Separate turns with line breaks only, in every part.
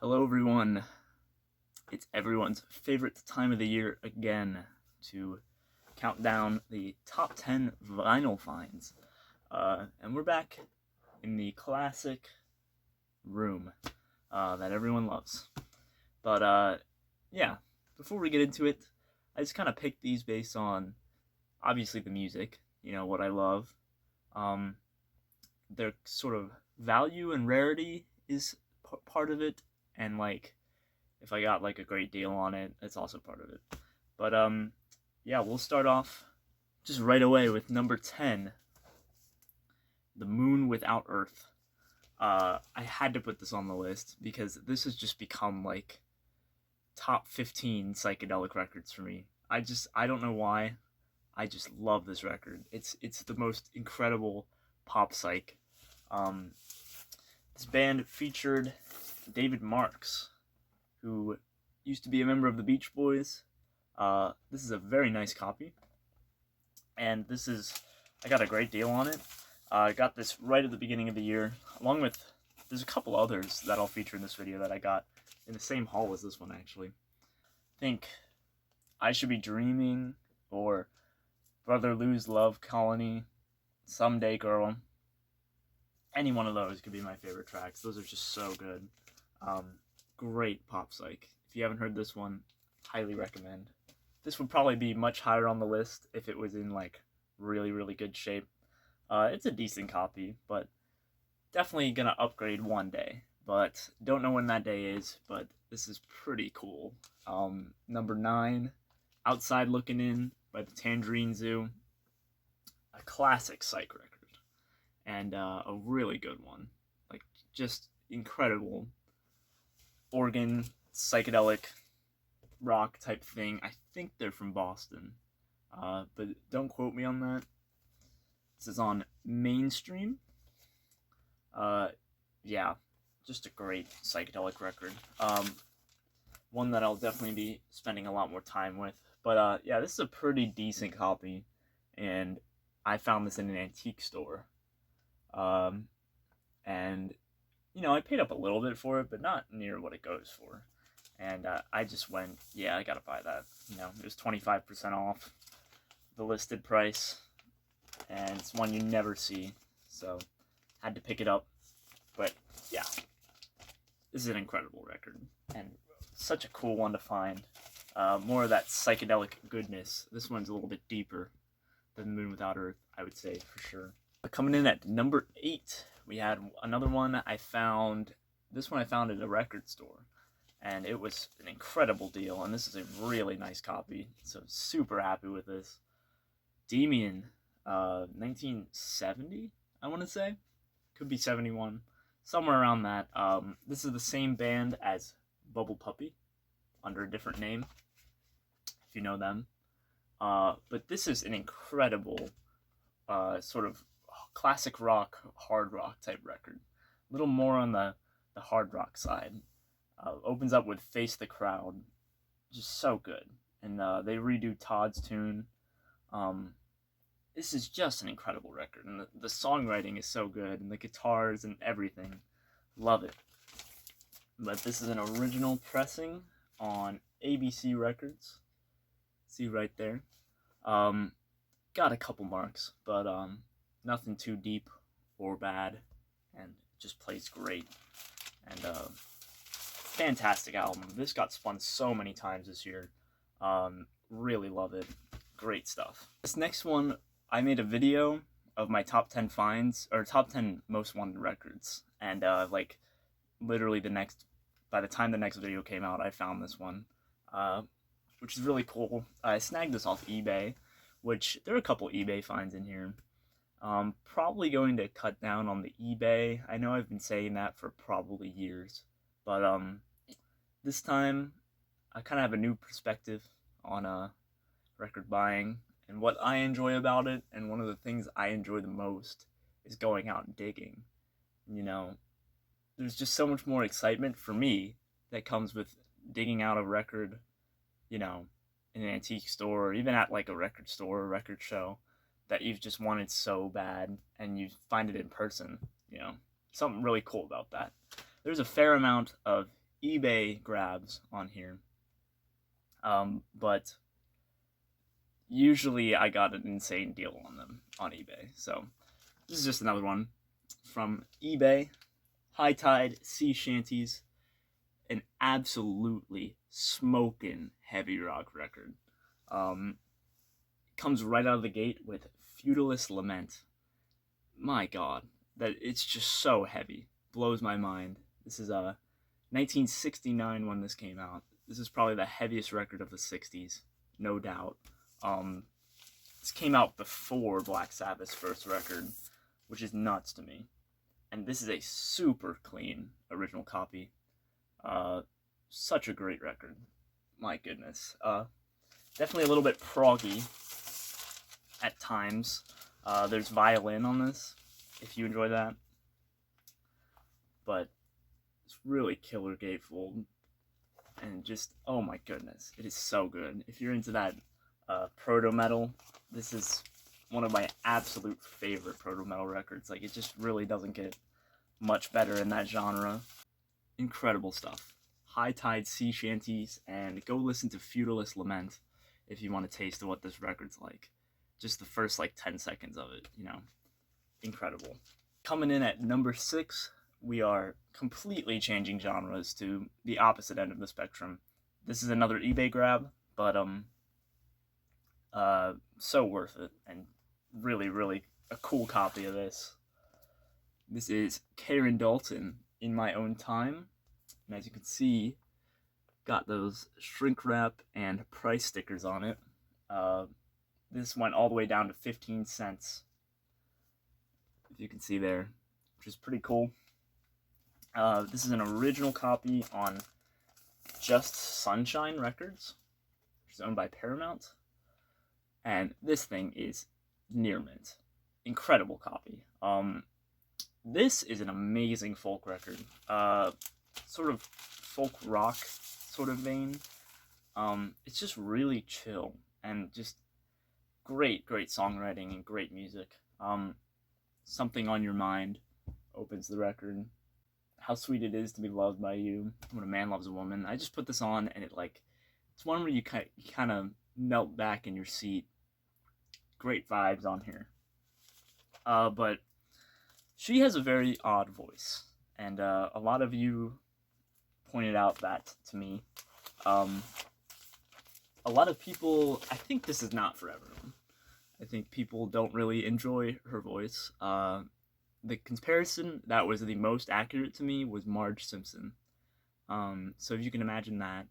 Hello everyone, it's everyone's favorite time of the year again to count down the top 10 vinyl finds. And we're back in the classic room that everyone loves. But yeah, before we get into it, I just kind of picked these based on, obviously, the music, what I love. Their sort of value and rarity is part of it, and if I got a great deal on it, it's also part of it. But yeah, we'll start off just right away with number 10, The Moon Without Earth. I had to put this on the list because this has just become top 15 psychedelic records for me. I don't know why. I just love this record. It's the most incredible pop psych. This band featured David Marks, who used to be a member of the Beach Boys. This is a very nice copy, and I got a great deal on it. I got this right at the beginning of the year, along with, there's a couple others that I'll feature in this video that I got in the same haul as this one, actually. I think I Should Be Dreaming, or Brother Lou's Love Colony, Someday Girl. Any one of those could be my favorite tracks. Those are just so good. Great pop psych. If you haven't heard this one, highly recommend. This would probably be much higher on the list if it was in really, really good shape. It's a decent copy, but definitely gonna upgrade one day. But don't know when that day is, but this is pretty cool. Number 9, Outside Looking In by the Tangerine Zoo. A classic psych record. And a really good one. Just incredible organ, psychedelic rock type thing. I think they're from Boston, but don't quote me on that. This is on Mainstream. Yeah, just a great psychedelic record. One that I'll definitely be spending a lot more time with. But yeah, this is a pretty decent copy, and I found this in an antique store. And I paid up a little bit for it, but not near what it goes for. And I just went, yeah, I gotta buy that. It was 25% off the listed price, and it's one you never see, so had to pick it up. But yeah, this is an incredible record, and such a cool one to find. More of that psychedelic goodness. This one's a little bit deeper than Moon Without Earth, I would say, for sure. Coming in at number 8, we had another one I found. This one I found at a record store, and it was an incredible deal, and this is a really nice copy, so super happy with this. Deian, 1970, I want to say. Could be 71, somewhere around that. This is the same band as Bubble Puppy, under a different name, if you know them. But this is an incredible sort of classic rock, hard rock type record. A little more on the hard rock side. Opens up with Face the Crowd. Just so good. And they redo Todd's tune. This is just an incredible record. And the songwriting is so good. And the guitars and everything. Love it. But this is an original pressing on ABC Records. See right there. Got a couple marks, but nothing too deep or bad, and just plays great. And fantastic album. This got spun so many times this year. Really love it. Great stuff. This next one, I made a video of my top 10 finds, or top 10 most wanted records, and literally by the time the next video came out, I found this one, which is really cool. I snagged this off eBay, which there are a couple eBay finds in here. Probably going to cut down on the eBay. I know I've been saying that for probably years, but this time I kind of have a new perspective on record buying and what I enjoy about it. And one of the things I enjoy the most is going out and digging. There's just so much more excitement for me that comes with digging out a record, in an antique store, or even at a record store or record show that you've just wanted so bad, and you find it in person. Something really cool about that. There's a fair amount of eBay grabs on here, but usually I got an insane deal on them on eBay. So this is just another one from eBay. High Tide Sea Shanties, an absolutely smoking heavy rock record. Comes right out of the gate with Feudalist Lament. My God, that it's just so heavy. Blows my mind. This is 1969 when this came out. This is probably the heaviest record of the 60s, no doubt. This came out before Black Sabbath's first record, which is nuts to me. And this is a super clean original copy. Such a great record. My goodness. Definitely a little bit proggy at times. There's violin on this, if you enjoy that. But it's really killer gatefold. And just, oh my goodness, it is so good. If you're into that proto-metal, this is one of my absolute favorite proto-metal records. Like, it just really doesn't get much better in that genre. Incredible stuff. High Tide Sea Shanties, and go listen to Feudalist Lament if you want a taste of what this record's like. Just the first, 10 seconds of it, incredible. Coming in at number 6, we are completely changing genres to the opposite end of the spectrum. This is another eBay grab, but so worth it, and really, really a cool copy of this. This is Karen Dalton, In My Own Time, and as you can see, got those shrink wrap and price stickers on it. This went all the way down to 15 cents, if you can see there, which is pretty cool. This is an original copy on Just Sunshine Records, which is owned by Paramount. And this thing is near mint. Incredible copy. This is an amazing folk record. Sort of folk rock sort of vein. It's just really chill and just great songwriting and great music. Something on Your Mind opens the record. How Sweet It Is to Be Loved by You, When a Man Loves a Woman. I just put this on, and it's one where you kind of melt back in your seat. Great vibes on here. But she has a very odd voice, and a lot of you pointed out that to me. A lot of people, I think this is not for everyone. I think people don't really enjoy her voice. The comparison that was the most accurate to me was Marge Simpson. So if you can imagine that,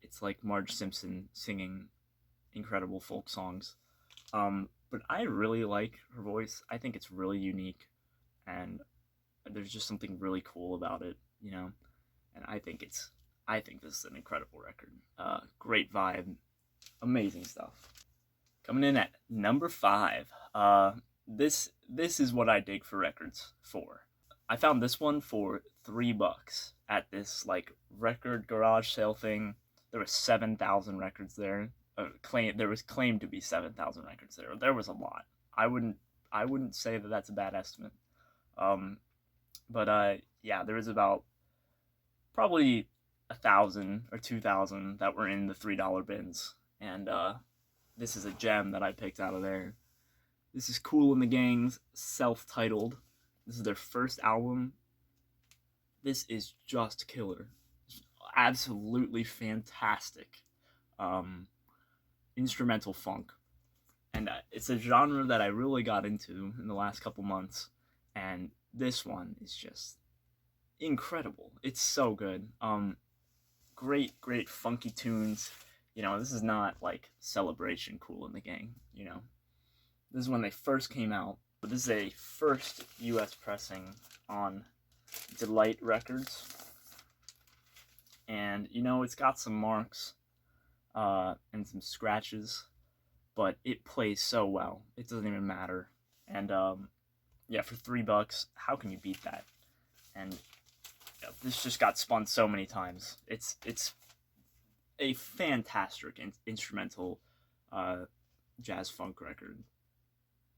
it's like Marge Simpson singing incredible folk songs. But I really like her voice. I think it's really unique, and there's just something really cool about it, And I think this is an incredible record. Great vibe, amazing stuff. Coming in at number 5. This is what I dig for records for. I found this one for $3 at this record garage sale thing. There was 7,000 records there. There was claimed to be 7,000 records there. There was a lot. I wouldn't say that that's a bad estimate. But there was about probably 1,000 or 2,000 that were in the $3 bins, and this is a gem that I picked out of there. This is Kool and the Gang's self-titled. This is their first album. This is just killer. Absolutely fantastic. Instrumental funk. And it's a genre that I really got into in the last couple months, and this one is just incredible. It's so good. Great funky tunes. This is not Celebration Kool and the Gang, This is when they first came out. But this is a first US pressing on Delight Records. And, it's got some marks and some scratches, but it plays so well. It doesn't even matter. And, for $3, how can you beat that? And this just got spun so many times. It's a fantastic instrumental jazz funk record.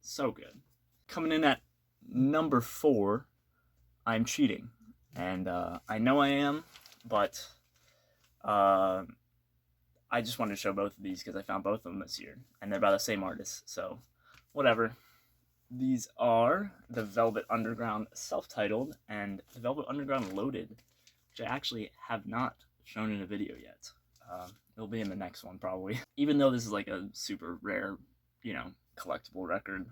So good. Coming in at number 4, I'm Cheating. And I know I am, but I just wanted to show both of these because I found both of them this year, and they're by the same artist, so whatever. These are the Velvet Underground Self-Titled and the Velvet Underground Loaded, which I actually have not shown in a video yet. It'll be in the next one, probably. Even though this is like a super rare, collectible record,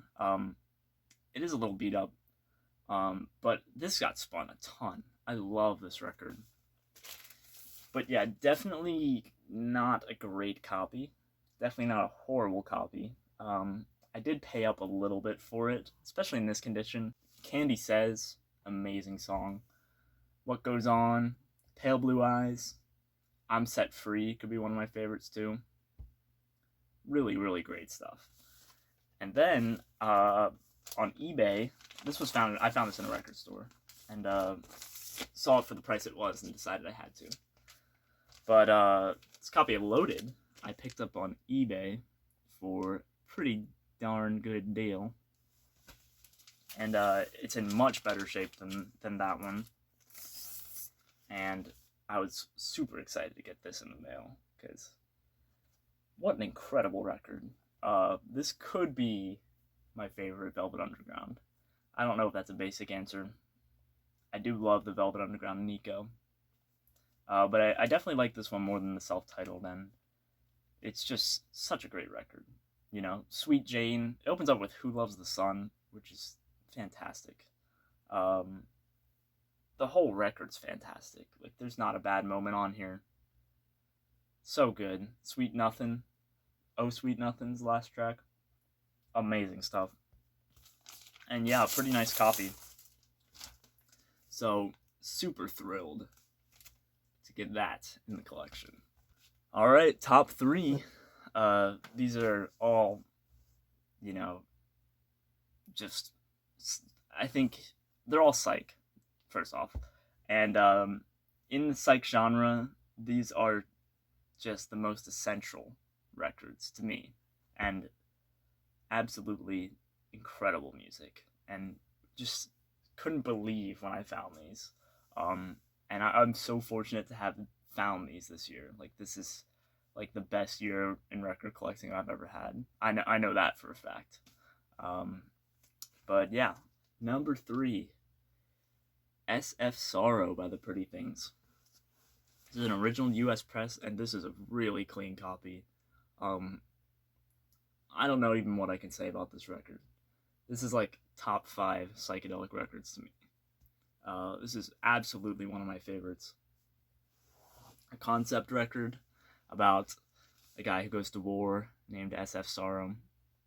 it is a little beat up, but this got spun a ton. I love this record. But yeah, definitely not a great copy. Definitely not a horrible copy. I did pay up a little bit for it, especially in this condition. Candy Says, amazing song. What Goes On, Pale Blue Eyes, I'm Set Free could be one of my favorites too. Really, really great stuff. And then on eBay, I found this in a record store, and saw it for the price it was and decided I had to. But this copy of Loaded I picked up on eBay for pretty darn good deal, and it's in much better shape than that one, and I was super excited to get this in the mail because what an incredible record. This could be my favorite Velvet Underground. I don't know if that's a basic answer. I do love the Velvet Underground Nico, but I definitely like this one more than the self-titled, and it's just such a great record. Sweet Jane, it opens up with Who Loves the Sun, which is fantastic. The whole record's fantastic. Like, there's not a bad moment on here. So good. Sweet Nothing. Oh Sweet Nothing's the last track. Amazing stuff. And yeah, pretty nice copy. So, super thrilled to get that in the collection. Alright, top 3. These are all, just, I think they're all psych, first off. And in the psych genre, these are just the most essential records to me. And absolutely incredible music. And just couldn't believe when I found these. And I'm so fortunate to have found these this year. Like, this is like the best year in record collecting I've ever had. I know that for a fact. But yeah, number 3, SF Sorrow by The Pretty Things. This is an original US press, and this is a really clean copy. I don't know even what I can say about this record. This is like top 5 psychedelic records to me. This is absolutely one of my favorites. A concept record about a guy who goes to war named SF Sorrow.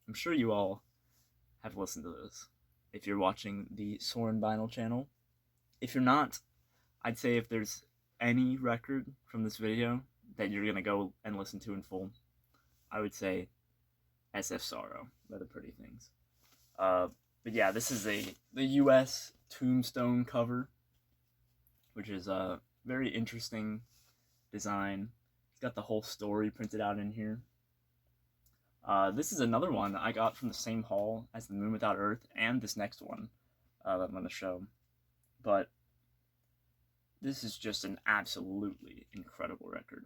I'm sure you all have listened to this if you're watching the Sorin vinyl channel. If you're not, I'd say if there's any record from this video that you're gonna go and listen to in full, I would say SF Sorrow by The Pretty Things. But yeah, this is the US tombstone cover, which is a very interesting design. It's got the whole story printed out in here. This is another one I got from the same haul as The Moon Without Earth and this next one that I'm going to show. But this is just an absolutely incredible record.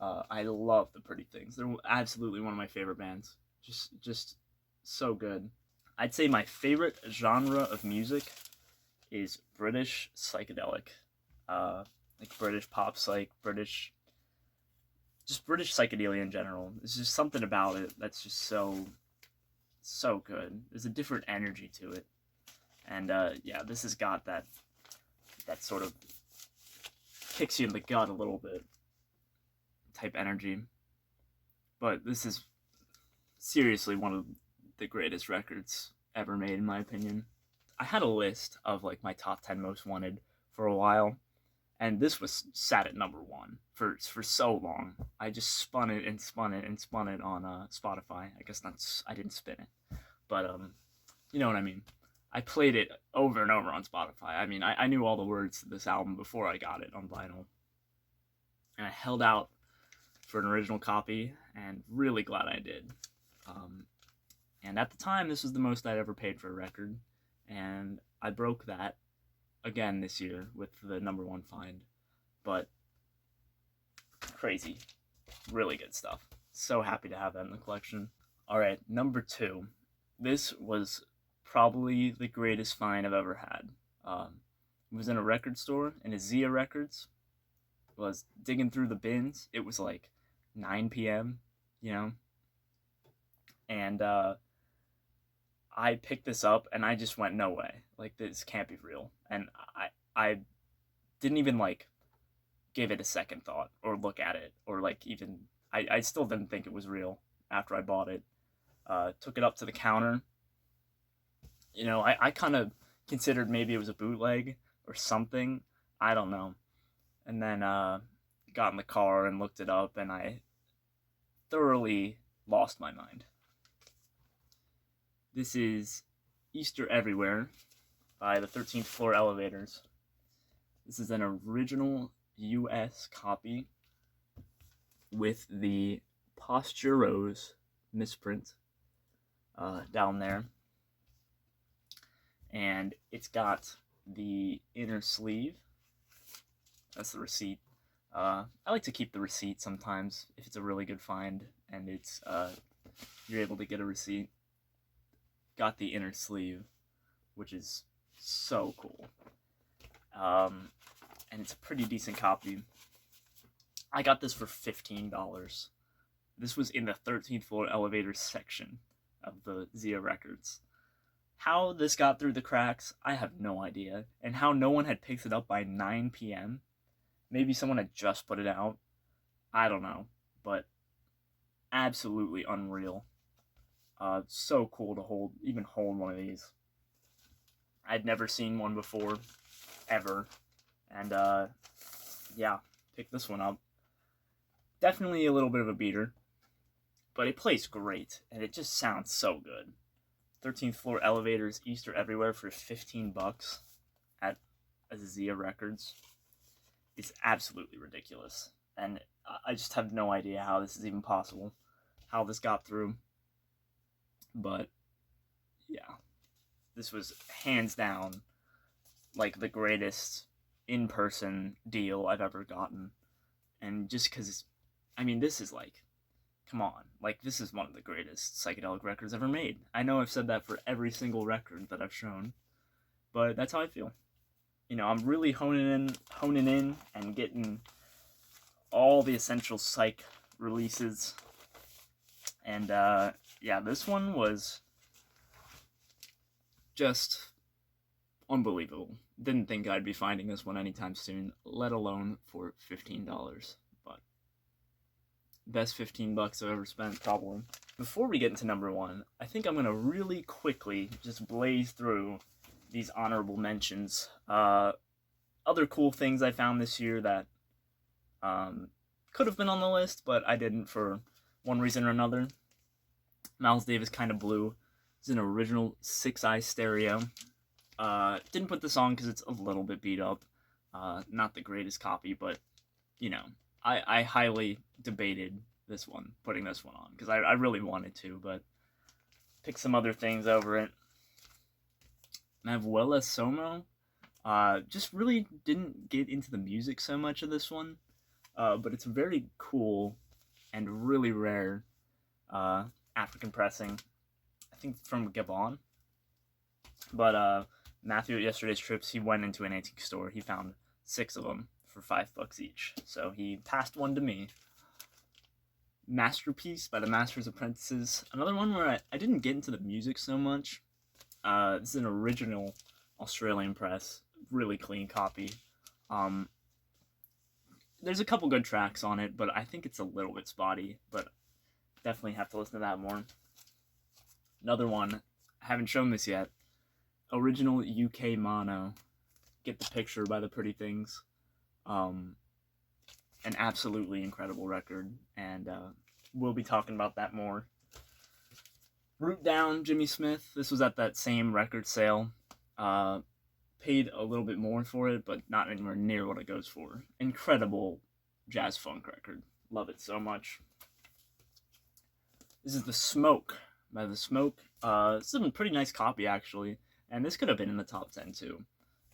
I love The Pretty Things. They're absolutely one of my favorite bands. Just so good. I'd say my favorite genre of music is British psychedelic. Like British pop psych, British psychedelia in general. There's just something about it that's just so good. There's a different energy to it. And yeah, this has got that sort of kicks you in the gut a little bit type energy. But this is seriously one of the greatest records ever made, in my opinion. I had a list of like my top 10 most wanted for a while, and this was sat at number 1 for so long. I just spun it on Spotify. I guess I didn't spin it, but you know what I mean. I played it over and over on Spotify. I mean, I knew all the words to this album before I got it on vinyl, and I held out for an original copy, and really glad I did. And at the time, this was the most I'd ever paid for a record, and I broke that again this year with the number 1 find. But crazy. Really good stuff. So happy to have that in the collection. Alright, number 2. This was probably the greatest find I've ever had. It was in a record store, in a Zia Records. Was digging through the bins. It was like 9 p.m., you know? And I picked this up, and I just went, no way. Like, this can't be real. And I didn't even, like, give it a second thought, or look at it, or, like, even... I still didn't think it was real after I bought it. Took it up to the counter. You know, I kind of considered maybe it was a bootleg or something. I don't know. And then got in the car and looked it up, and I thoroughly lost my mind. This is Easter Everywhere by the 13th Floor Elevators. This is an original US copy with the Posturos misprint down there. And it's got the inner sleeve. That's the receipt. I like to keep the receipt sometimes if it's a really good find and it's you're able to get a receipt. Got the inner sleeve, which is so cool. And it's a pretty decent copy. I got this for $15. This was in the 13th Floor Elevator section of the Zia Records. How this got through the cracks, I have no idea. And how no one had picked it up by 9 p.m. Maybe someone had just put it out. I don't know. But absolutely unreal. So cool to hold one of these. I'd never seen one before, ever. And, yeah, picked this one up. Definitely a little bit of a beater. But it plays great, and it just sounds so good. 13th Floor Elevators, Easter Everywhere for $15 at Zia Records. It's absolutely ridiculous. And I just have no idea how this is even possible. How this got through. But, yeah. This was hands down, like, the greatest in-person deal I've ever gotten. And just because, I mean, this is like, come on. Like, this is one of the greatest psychedelic records ever made. I know I've said that for every single record that I've shown, but that's how I feel. You know, I'm really honing in and getting all the essential psych releases. And, yeah, this one was just unbelievable. Didn't think I'd be finding this one anytime soon, let alone for $15. But best $15 I've ever spent, probably. Before we get into number 1, I think I'm going to really quickly just blaze through these honorable mentions. Other cool things I found this year that could have been on the list, but I didn't for one reason or another. Miles Davis Kinda Blue. It's an original 6-eye stereo. Didn't put this on because it's a little bit beat up. Not the greatest copy, but, you know, I highly debated this one, putting this one on, because I really wanted to, but picked some other things over it. Mavuela Somo. Just really didn't get into the music so much of this one, but it's very cool and really rare African pressing. I think from Gabon. But Matthew at yesterday's trips, he went into an antique store. He found 6 of them for $5 each. So he passed one to me. Masterpiece by the Master's Apprentices. Another one where I didn't get into the music so much. This is an original Australian press. Really clean copy. There's a couple good tracks on it, but I think it's a little bit spotty. But definitely have to listen to that more. Another one. I haven't shown this yet. Original UK mono. Get the Picture by the Pretty Things. An absolutely incredible record, and we'll be talking about that more. Root Down, Jimmy Smith. This was at that same record sale. Paid a little bit more for it, but not anywhere near what it goes for. Incredible jazz funk record. Love it so much. This is The Smoke by The Smoke. This is a pretty nice copy, actually, and this could have been in the top 10 too.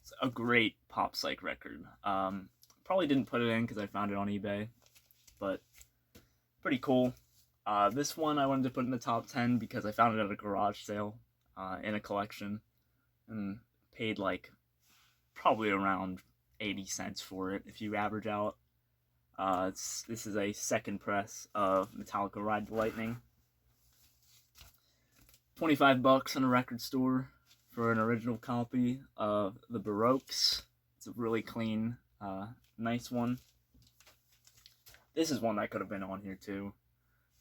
It's a great pop psych record. Probably didn't put it in because I found it on eBay. but pretty cool. This one I wanted to put in the top 10 because I found it at a garage sale in a collection and paid like probably around 80 cents for it if you average out. This is a second press of Metallica Ride the Lightning. $25 in a record store for an original copy of the Baroques. It's a really clean, nice one. This is one that could have been on here too.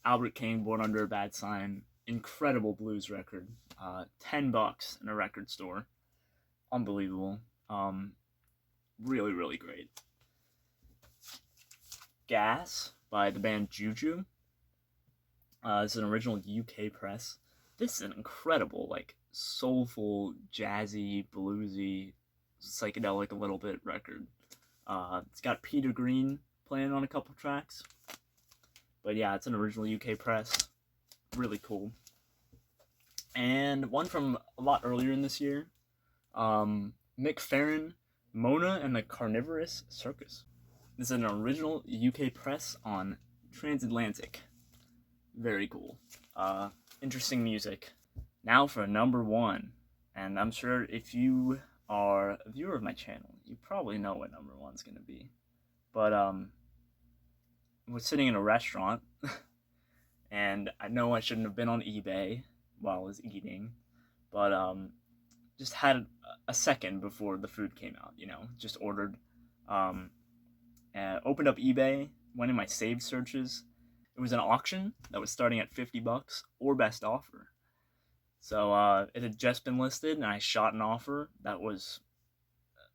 Albert King, Born Under a Bad Sign. Incredible blues record. $10 in a record store. Unbelievable. Really, really great. Gas by the band Juju. It's an original UK press. This is an incredible, like, soulful, jazzy, bluesy, psychedelic a little bit record. It's got Peter Green playing on a couple tracks. But yeah, it's an original UK press. Really cool. And one from a lot earlier in this year. Mick Farren, Mona and the Carnivorous Circus. This is an original UK press on Transatlantic. Very cool. Interesting music. Now for number one. And I'm sure if you are a viewer of my channel, you probably know what number one's going to be. But I was sitting in a restaurant, and I know I shouldn't have been on eBay while I was eating, but just had a second before the food came out, you know, just ordered, opened up eBay, went in my saved searches. It was an auction that was starting at $50 or best offer. So it had just been listed, and I shot an offer that was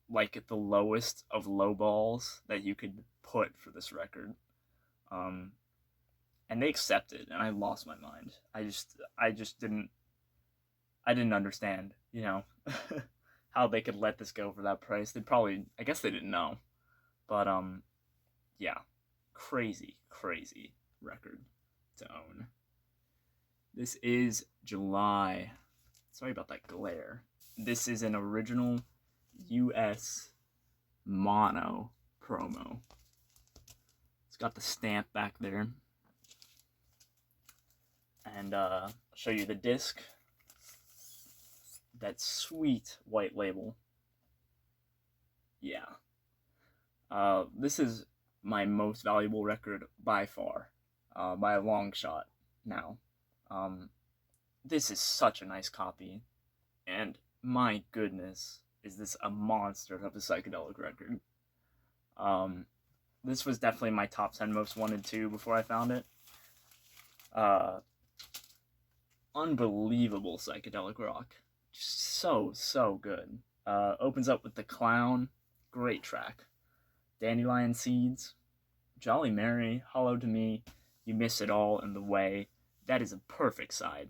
like the lowest of low balls that you could put for this record. And they accepted, and I lost my mind. I just didn't understand, you know, how they could let this go for that price. I guess they didn't know. But, yeah, crazy record to own. This is July. Sorry about that glare. This is an original US mono promo. It's got the stamp back there. And I'll show you the disc. That sweet white label. Yeah. This is my most valuable record by far. By a long shot now. This is such a nice copy. And my goodness, is this a monster of a psychedelic record. This was definitely my top 10 most wanted too before I found it. Unbelievable psychedelic rock. Just so good. Opens up with The Clown. Great track. Dandelion Seeds. Jolly Mary. Hollow to Me. You Miss It All in the Way. That is a perfect side.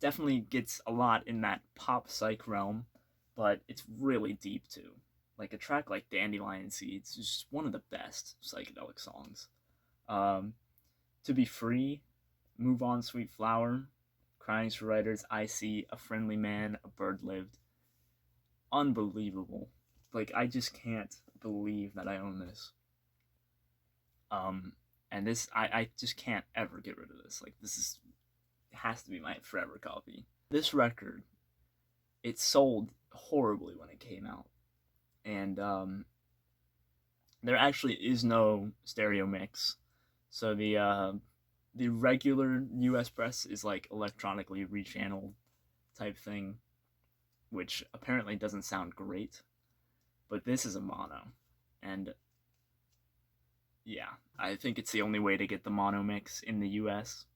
Definitely gets a lot in that pop psych realm, but it's really deep too. Like a track like Dandelion Seeds is just one of the best psychedelic songs. To Be Free, Move On Sweet Flower, Crying's for Writers, I See, A Friendly Man, A Bird Lived. Unbelievable. Like, I just can't believe that I own this. And this, I just can't ever get rid of this. Like, it has to be my forever copy. This record, it sold horribly when it came out. And there actually is no stereo mix. So the regular US press is like electronically rechanneled type thing, which apparently doesn't sound great. But this is a mono. And yeah, I think it's the only way to get the mono mix in the US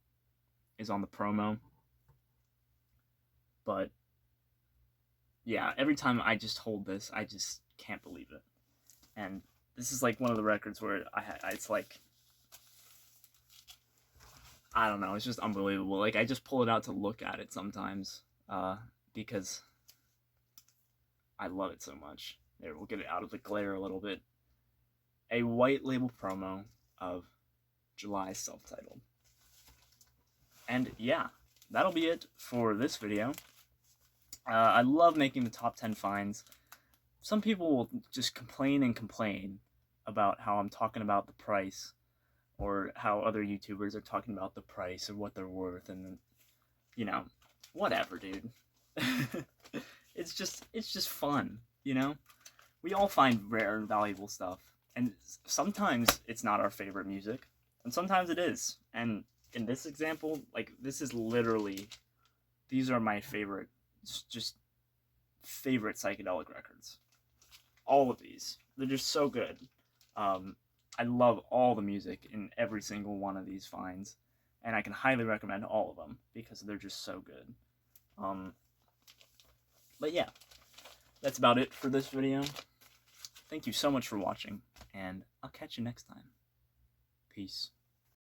is on the promo. But yeah, every time I just hold this, I just can't believe it. And this is like one of the records where it's like, I don't know, it's just unbelievable. Like, I just pull it out to look at it sometimes, because I love it so much. There, we'll get it out of the glare a little bit. A white label promo of July's self-titled. And yeah, that'll be it for this video. I love making the top 10 finds. Some people will just complain and complain about how I'm talking about the price, or how other YouTubers are talking about the price or what they're worth, and you know, whatever, dude. It's just fun, you know? We all find rare and valuable stuff, and sometimes it's not our favorite music, and sometimes it is. And in this example, like, this is literally, these are my favorite, just favorite psychedelic records. All of these, they're just so good. I love all the music in every single one of these finds, and I can highly recommend all of them because they're just so good. But yeah, that's about it for this video. Thank you so much for watching, and I'll catch you next time. Peace.